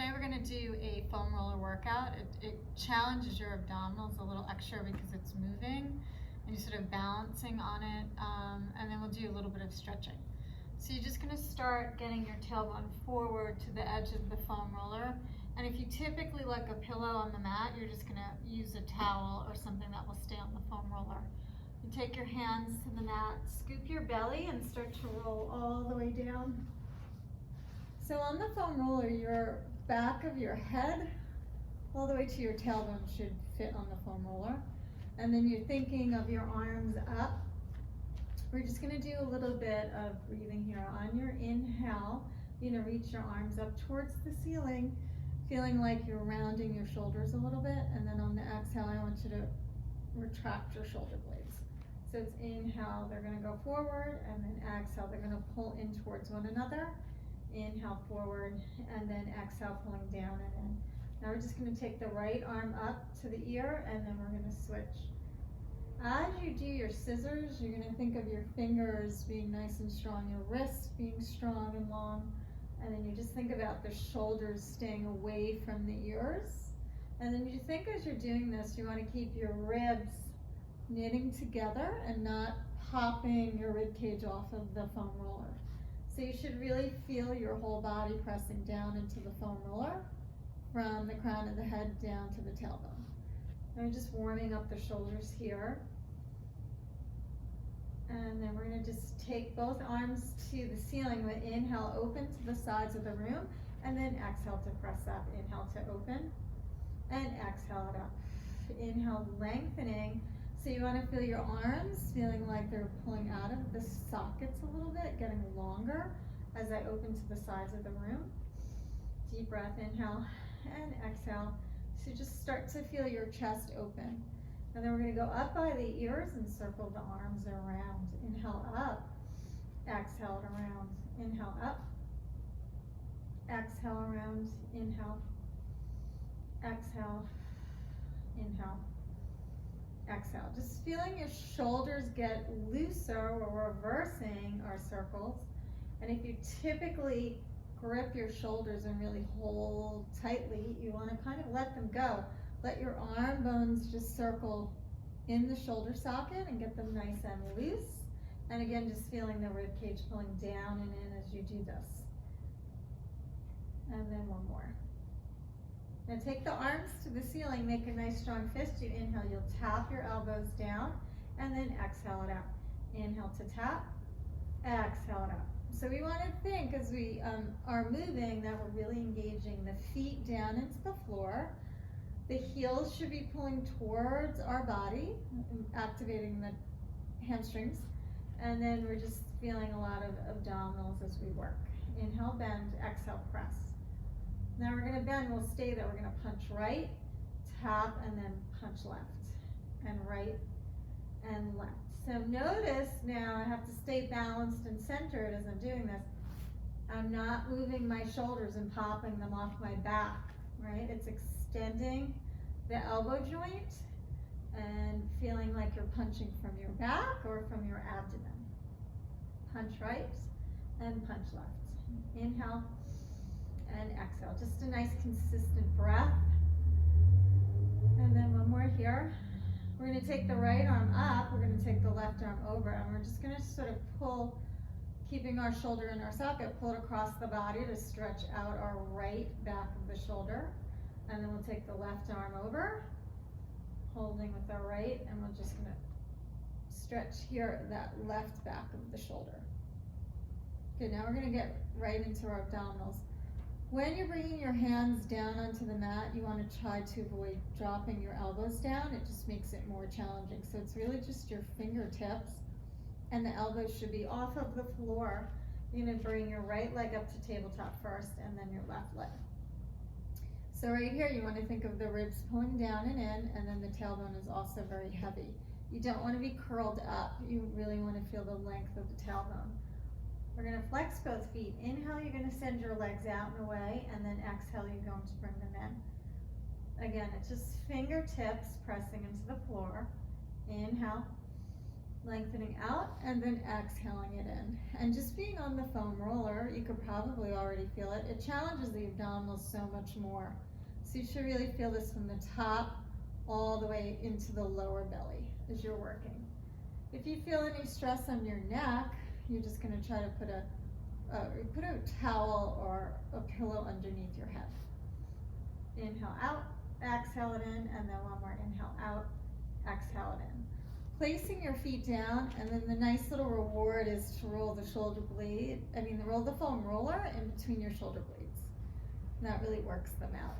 Today we're going to do a foam roller workout. It challenges your abdominals a little extra because it's moving and you're sort of balancing on it, and then we'll do a little bit of stretching. So you're just going to start getting your tailbone forward to the edge of the foam roller, and if you typically like a pillow on the mat, you're just going to use a towel or something that will stay on the foam roller. You take your hands to the mat, scoop your belly, and start to roll all the way down. So on the foam roller, your back of your head all the way to your tailbone should fit on the foam roller. And then you're thinking of your arms up. We're just going to do a little bit of breathing here. On your inhale, you're going to reach your arms up towards the ceiling, feeling like you're rounding your shoulders a little bit. And then on the exhale, I want you to retract your shoulder blades. So it's inhale, they're going to go forward, and then exhale, they're going to pull in towards one another. Inhale forward, and then exhale, pulling down and in. Now we're just going to take the right arm up to the ear, and then we're going to switch. As you do your scissors, you're going to think of your fingers being nice and strong, your wrists being strong and long, and then you just think about the shoulders staying away from the ears. And then you think as you're doing this, you want to keep your ribs knitting together and not popping your rib cage off of the foam roller. So you should really feel your whole body pressing down into the foam roller from the crown of the head down to the tailbone. And we're just warming up the shoulders here. And then we're going to just take both arms to the ceiling with inhale, open to the sides of the room, and then exhale to press up. Inhale to open, and exhale it up. Inhale, lengthening. So you want to feel your arms feeling like they're pulling out of the sockets a little bit, getting longer as I open to the sides of the room. Deep breath, inhale and exhale. So just start to feel your chest open. And then we're going to go up by the ears and circle the arms around. Inhale up, exhale it around. Inhale up, exhale around. Inhale, exhale, inhale. Exhale. Just feeling your shoulders get looser. We're reversing our circles. And if you typically grip your shoulders and really hold tightly, you want to kind of let them go. Let your arm bones just circle in the shoulder socket and get them nice and loose. And again, just feeling the rib cage pulling down and in as you do this. And then one more. Now take the arms to the ceiling, make a nice strong fist. You inhale, you'll tap your elbows down, and then exhale it out. Inhale to tap, exhale it out. So we want to think as we are moving that we're really engaging the feet down into the floor. The heels should be pulling towards our body, activating the hamstrings. And then we're just feeling a lot of abdominals as we work. Inhale, bend, exhale, press. Now we're going to bend, we'll stay there. We're going to punch right, tap, and then punch left, and right, and left. So notice now I have to stay balanced and centered as I'm doing this. I'm not moving my shoulders and popping them off my back, right? It's extending the elbow joint and feeling like you're punching from your back or from your abdomen. Punch right and punch left. Inhale and exhale. Just a nice consistent breath. And then one more here. We're going to take the right arm up, we're going to take the left arm over, and we're just going to sort of pull, keeping our shoulder in our socket, pull it across the body to stretch out our right back of the shoulder. And then we'll take the left arm over, holding with our right, and we're just going to stretch here that left back of the shoulder. Okay, now we're going to get right into our abdominals. When you're bringing your hands down onto the mat, you want to try to avoid dropping your elbows down. It just makes it more challenging. So it's really just your fingertips, and the elbows should be off of the floor. You're going to bring your right leg up to tabletop first, and then your left leg. So right here, you want to think of the ribs pulling down and in, and then the tailbone is also very heavy. You don't want to be curled up. You really want to feel the length of the tailbone. We're going to flex both feet. Inhale, you're going to send your legs out and away, and then exhale, you're going to bring them in. Again, it's just fingertips pressing into the floor. Inhale, lengthening out, and then exhaling it in. And just being on the foam roller, you could probably already feel it. It challenges the abdominals so much more. So you should really feel this from the top all the way into the lower belly as you're working. If you feel any stress on your neck, you're just going to try to put a towel or a pillow underneath your head. Inhale out, exhale it in, and then one more inhale out, exhale it in. Placing your feet down, and then the nice little reward is to roll the roll the foam roller in between your shoulder blades. And that really works them out.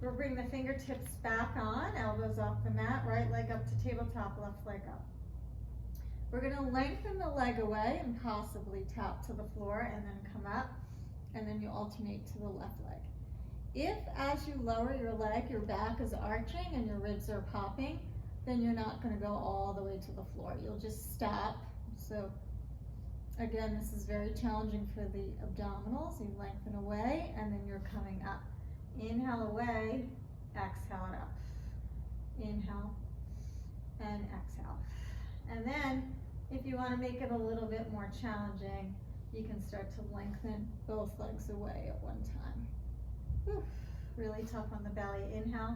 We'll bring the fingertips back on, elbows off the mat, right leg up to tabletop, left leg up. We're going to lengthen the leg away and possibly tap to the floor and then come up, and then you alternate to the left leg. If as you lower your leg, your back is arching and your ribs are popping, then you're not going to go all the way to the floor. You'll just stop. So again, this is very challenging for the abdominals. You lengthen away and then you're coming up. Inhale away, exhale it up. Inhale and exhale. And then if you want to make it a little bit more challenging, you can start to lengthen both legs away at one time. Whew, really tough on the belly. Inhale,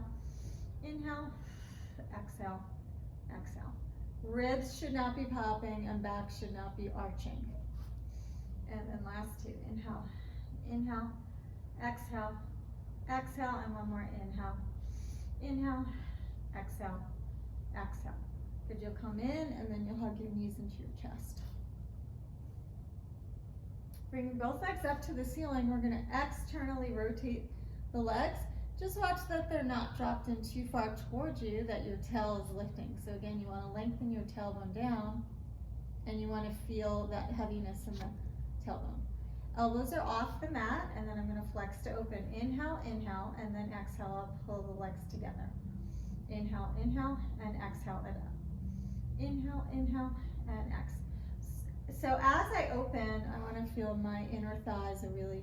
inhale, exhale, exhale. Ribs should not be popping and back should not be arching. And then last two, inhale, inhale, exhale, exhale, and one more inhale, inhale, exhale, exhale. Good, you'll come in and then you'll hug your knees into your chest. Bring both legs up to the ceiling. We're going to externally rotate the legs. Just watch that they're not dropped in too far towards you, that your tail is lifting. So again, you want to lengthen your tailbone down and you want to feel that heaviness in the tailbone. Elbows are off the mat, and then I'm going to flex to open. Inhale, inhale, and then exhale, I'll pull the legs together. Inhale, inhale, and exhale it up. Inhale, inhale, and exhale. So as I open, I want to feel my inner thighs are really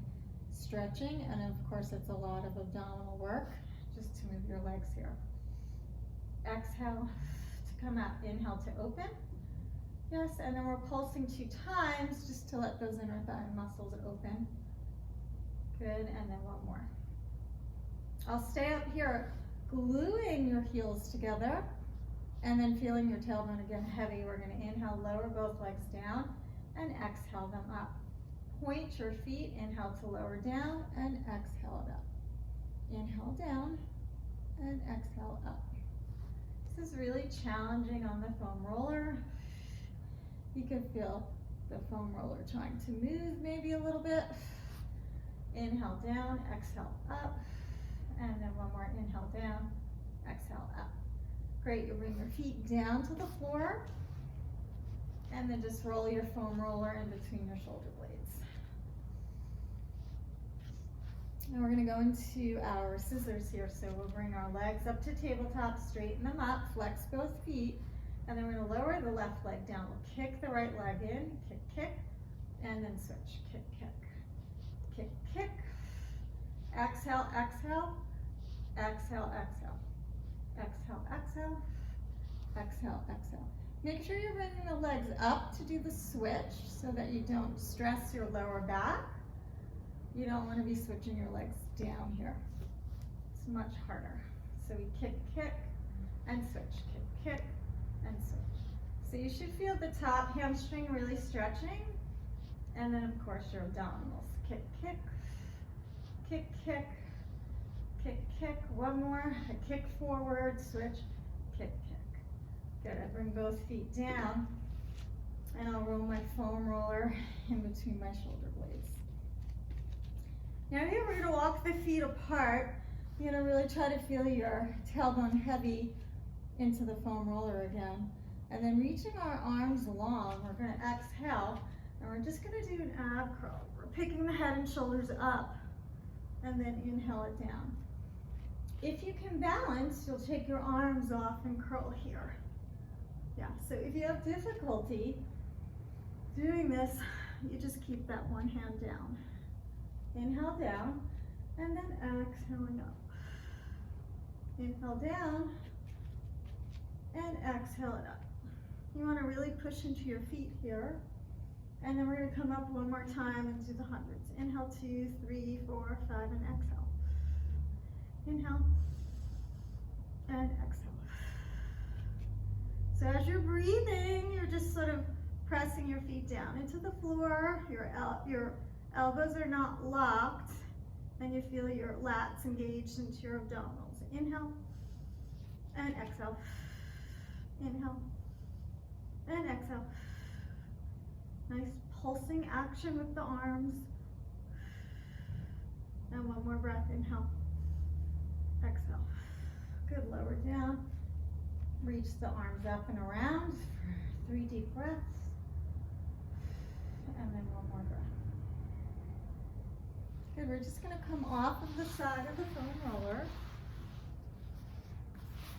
stretching, and of course it's a lot of abdominal work just to move your legs here. Exhale to come out. Inhale to open. Yes, and then we're pulsing 2 times just to let those inner thigh muscles open. Good, and then one more. I'll stay up here gluing your heels together and then feeling your tailbone again heavy. We're going to inhale, lower both legs down, and exhale them up. Point your feet, inhale to lower down, and exhale it up. Inhale down, and exhale up. This is really challenging on the foam roller. You can feel the foam roller trying to move maybe a little bit. Inhale down, exhale up, and then one more inhale down, exhale up. Great, you'll bring your feet down to the floor, and then just roll your foam roller in between your shoulder blades. Now we're going to go into our scissors here. So we'll bring our legs up to tabletop, straighten them up, flex both feet, and then we're going to lower the left leg down. We'll kick the right leg in, kick, kick, and then switch. Kick, kick, kick, kick. Exhale, exhale, exhale, exhale. Exhale, exhale, exhale, exhale. Make sure you're bringing the legs up to do the switch so that you don't stress your lower back. You don't want to be switching your legs down here. It's much harder. So we kick, kick, and switch. Kick, kick, and switch. So you should feel the top hamstring really stretching. And then, of course, your abdominals. Kick, kick, kick, kick, kick, kick. One more. A kick forward, switch, kick, kick. Good. I bring both feet down, and I'll roll my foam roller in between my shoulder blades. Now here we're going to walk the feet apart. You're going to really try to feel your tailbone heavy into the foam roller again. And then reaching our arms long, we're going to exhale, and we're just going to do an ab curl. We're picking the head and shoulders up, and then inhale it down. If you can balance, you'll take your arms off and curl here. Yeah, so if you have difficulty doing this, you just keep that one hand down. Inhale down, and then exhaling up. Inhale down, and exhale it up. You want to really push into your feet here. And then we're going to come up one more time and do the hundreds. Inhale, 2, 3, 4, 5, and exhale. Inhale, and exhale. So as you're breathing, you're just sort of pressing your feet down into the floor. Your elbows are not locked, and you feel your lats engaged into your abdominals. Inhale, and exhale. Inhale, and exhale. Nice pulsing action with the arms. And one more breath, inhale, exhale. Good, lower down. Reach the arms up and around for 3 deep breaths. And then one more breath. Good, we're just gonna come off of the side of the foam roller.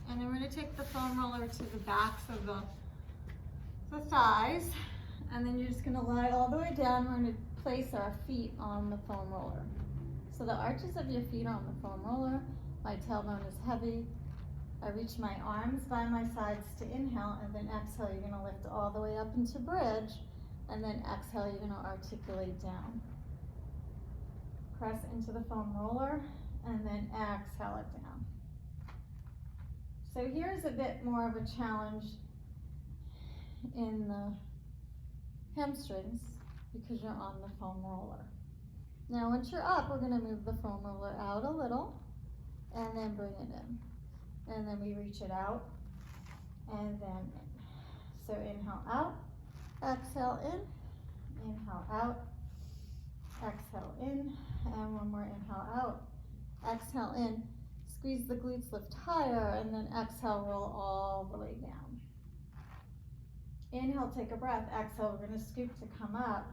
And then we're gonna take the foam roller to the backs of the thighs. And then you're just gonna lie all the way down. We're gonna place our feet on the foam roller. So the arches of your feet are on the foam roller. My tailbone is heavy. I reach my arms by my sides to inhale, and then exhale, you're gonna lift all the way up into bridge, and then exhale, you're gonna articulate down. Press into the foam roller, and then exhale it down. So here's a bit more of a challenge in the hamstrings because you're on the foam roller. Now once you're up, we're gonna move the foam roller out a little, and then bring it in. And then we reach it out, and then in. So inhale out, exhale in, inhale out, exhale in, and one more inhale out, exhale in. Squeeze the glutes, lift higher, and then exhale, roll all the way down. Inhale, take a breath, exhale, we're gonna scoop to come up,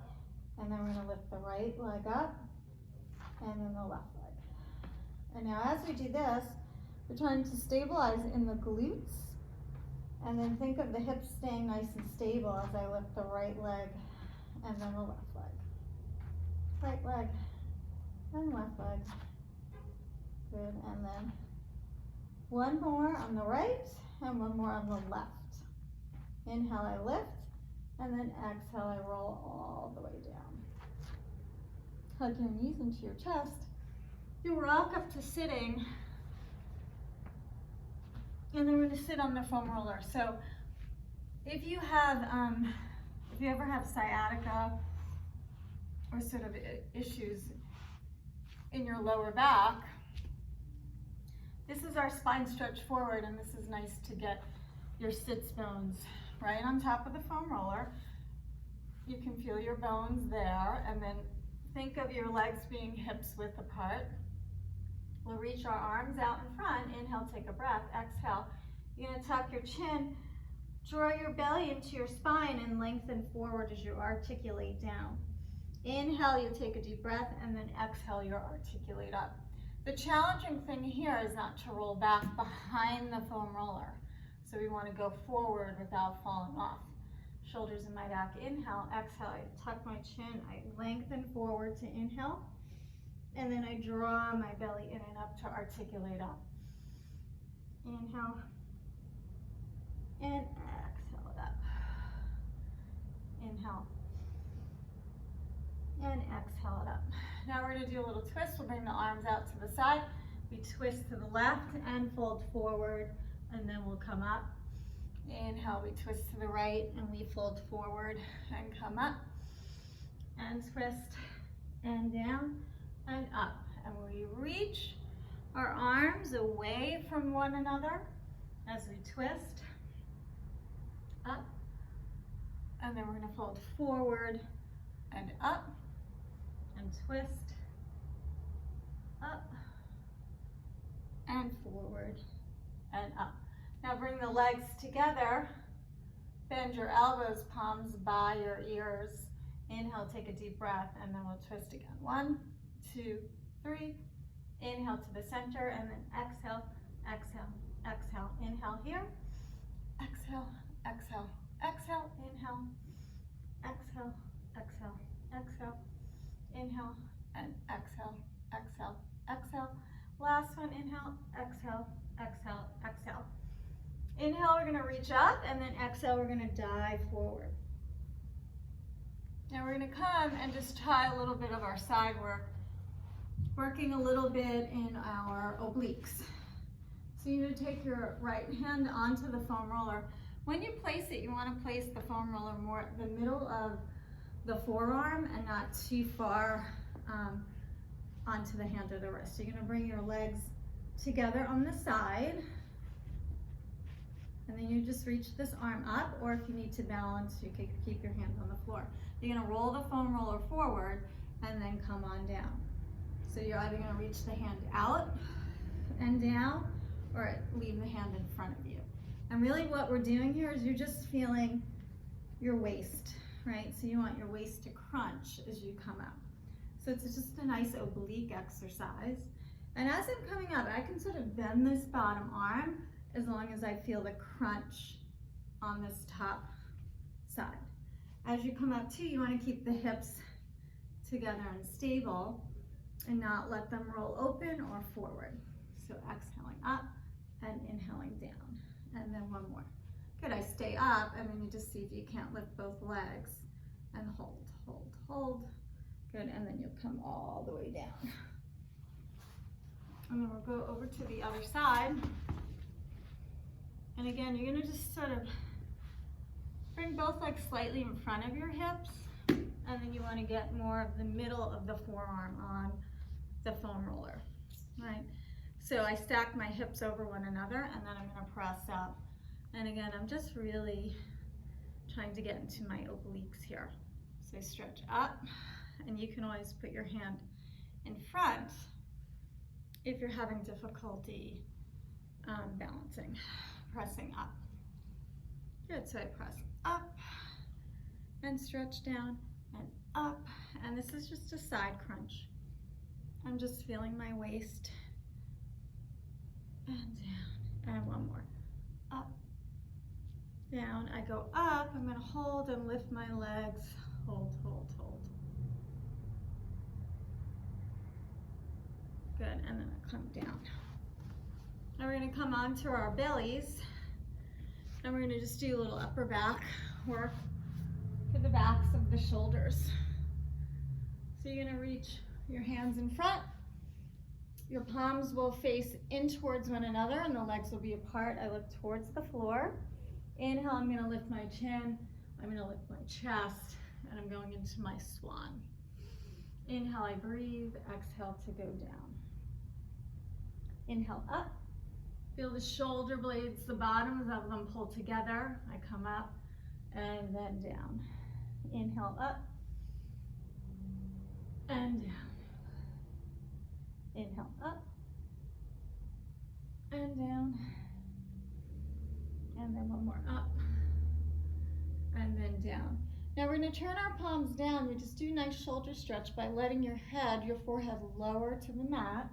and then we're gonna lift the right leg up, and then the left leg. And now as we do this, we're trying to stabilize in the glutes, and then think of the hips staying nice and stable as I lift the right leg and then the left leg. Right leg and left leg. Good, and then one more on the right and one more on the left. Inhale, I lift, and then exhale, I roll all the way down. Hug your knees into your chest. You rock up to sitting, and then we're going to sit on the foam roller. So if you ever have sciatica or sort of issues in your lower back, this is our spine stretch forward, and this is nice to get your sits bones right on top of the foam roller. You can feel your bones there, and then think of your legs being hips width apart. We'll reach our arms out in front. Inhale, take a breath. Exhale. You're going to tuck your chin, draw your belly into your spine, and lengthen forward as you articulate down. Inhale, you take a deep breath, and then exhale, you articulate up. The challenging thing here is not to roll back behind the foam roller. So we want to go forward without falling off. Shoulders in my back. Inhale, exhale, I tuck my chin, I lengthen forward to inhale, and then I draw my belly in and up to articulate up. Inhale, and exhale it up. Inhale, and exhale it up. Now we're going to do a little twist. We'll bring the arms out to the side. We twist to the left and fold forward, and then we'll come up. Inhale, we twist to the right, and we fold forward and come up, and twist, and down, and up. And we reach our arms away from one another as we twist, up, and then we're going to fold forward and up, and twist, up, and forward, and up. Now bring the legs together, bend your elbows, palms by your ears. Inhale, take a deep breath, and then we'll twist again. 1, 2, 3. Inhale to the center, and then exhale, exhale, exhale. Inhale here, exhale, exhale, exhale. Inhale, exhale, exhale, exhale. Inhale, and exhale, exhale, exhale. Last one, inhale, exhale, exhale, exhale. Inhale, we're gonna reach up, and then exhale, we're gonna dive forward. Now we're gonna come and just try a little bit of our side work, working a little bit in our obliques. So you're gonna take your right hand onto the foam roller. When you place it, you wanna place the foam roller more at the middle of the forearm and not too far onto the hand or the wrist. So you're gonna bring your legs together on the side, and then you just reach this arm up, or if you need to balance, you can keep your hands on the floor. You're gonna roll the foam roller forward and then come on down. So you're either gonna reach the hand out and down, or leave the hand in front of you. And really what we're doing here is you're just feeling your waist, right? So you want your waist to crunch as you come up. So it's just a nice oblique exercise. And as I'm coming up, I can sort of bend this bottom arm as long as I feel the crunch on this top side. As you come up too, you want to keep the hips together and stable and not let them roll open or forward. So exhaling up and inhaling down. And then one more. Good, I stay up, and then you just see if you can't lift both legs, and hold, hold, hold. Good, and then you'll come all the way down. And then we'll go over to the other side. And again, you're gonna just sort of bring both legs slightly in front of your hips, and then you wanna get more of the middle of the forearm on the foam roller, right? So I stack my hips over one another, and then I'm gonna press up. And again, I'm just really trying to get into my obliques here. So I stretch up, and you can always put your hand in front if you're having difficulty balancing, pressing up. Good, so I press up and stretch down and up, and this is just a side crunch. I'm just feeling my waist and down, and one more, up, down. I go up, I'm gonna hold and lift my legs, hold, hold, hold. Good, and then I come down. Now we're gonna come onto our bellies, and we're gonna just do a little upper back work for the backs of the shoulders. So you're gonna reach your hands in front. Your palms will face in towards one another, and the legs will be apart. I look towards the floor. Inhale, I'm gonna lift my chin. I'm gonna lift my chest, and I'm going into my swan. Inhale, I breathe. Exhale to go down. Inhale up. Feel the shoulder blades, the bottoms of them pull together. I come up and then down. Inhale up and down. Inhale up and down. And then one more up and then down. Now we're going to turn our palms down. We just do a nice shoulder stretch by letting your head, your forehead lower to the mat.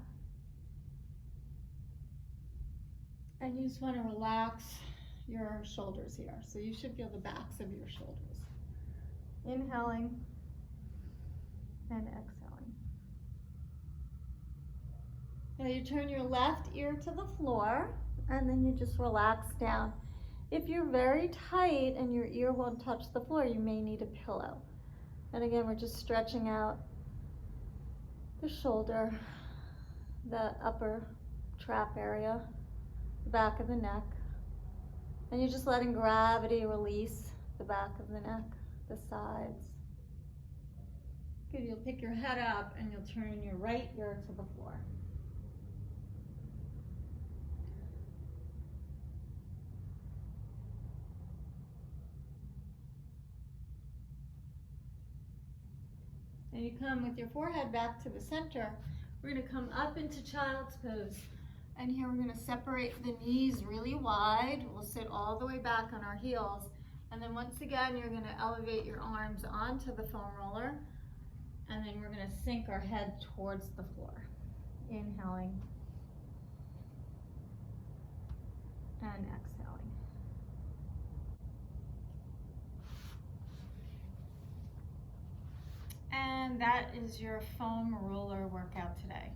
And you just want to relax your shoulders here. So you should feel the backs of your shoulders. Inhaling and exhaling. Now you turn your left ear to the floor, and then you just relax down. If you're very tight and your ear won't touch the floor, you may need a pillow. And again, we're just stretching out the shoulder, the upper trap area, the back of the neck. And you're just letting gravity release the back of the neck, the sides. Good, you'll pick your head up and you'll turn your right ear to the floor. And you come with your forehead back to the center. We're going to come up into child's pose. And here we're going to separate the knees really wide. We'll sit all the way back on our heels. And then once again, you're going to elevate your arms onto the foam roller. And then we're going to sink our head towards the floor. Inhaling and exhaling. And that is your foam roller workout today.